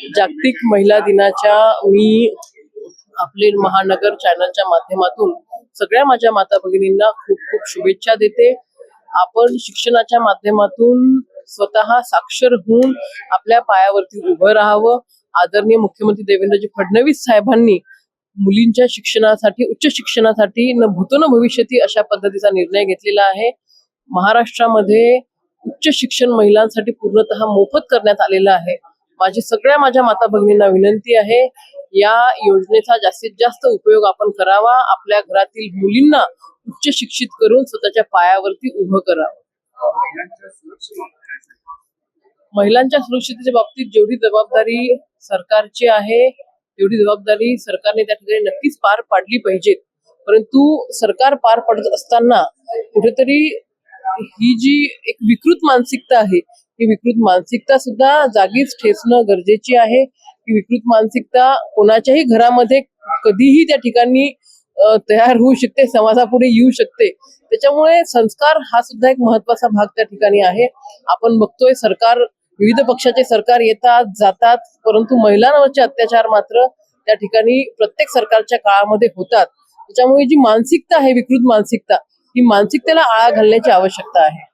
जागतिक महिला दिनाच्या मी आपले महानगर चॅनलच्या माध्यमातून सगळ्या माझ्या माता भगिनींना खूप खूप शुभेच्छा देते. आपण शिक्षणाच्या माध्यमातून स्वतः साक्षर होऊन आपल्या पायावरती उभं राहावं. आदरणीय मुख्यमंत्री देवेंद्रजी फडणवीस साहेबांनी मुलींच्या शिक्षणासाठी, उच्च शिक्षणासाठी न भूतो न भविष्यती अशा पद्धतीचा निर्णय घेतलेला आहे. महाराष्ट्रामध्ये उच्च शिक्षण महिलांसाठी पूर्णतः मोफत करण्यात आलेलं आहे. माझ्या माता भगिनींना विनंती आहे, या योजनेचा जास्तीत जास्त उपयोग आपण करावा. आपल्या घरातील मुलींना उच्च शिक्षित करून स्वतःच्या पायावरती उभं करावं. महिलांच्या सुरक्षिततेच्या बाबतीत जेवढी जबाबदारी सरकारची आहे तेवढी जबाबदारी सरकारने त्या ठिकाणी नक्कीच पार पाडली पाहिजे. परंतु सरकार पार पडत असताना कुठेतरी ही जी एक विकृत मानसिकता आहे, ही विकृत मानसिकता सुद्धा जागीच ठेचणं गरजेची आहे. ही विकृत मानसिकता कोणाच्याही घरामध्ये कधीही त्या ठिकाणी तयार होऊ शकते, समाजापुढे येऊ शकते. त्याच्यामुळे संस्कार हा सुद्धा एक महत्वाचा भाग त्या ठिकाणी आहे. आपण बघतोय सरकार, विविध पक्षाचे सरकार येतात जातात, परंतु महिलांवरचे अत्याचार मात्र त्या ठिकाणी प्रत्येक सरकारच्या काळामध्ये होतात. त्याच्यामुळे जी मानसिकता आहे, विकृत मानसिकता, ही मानसिकतेला आळा घालण्याची आवश्यकता आहे.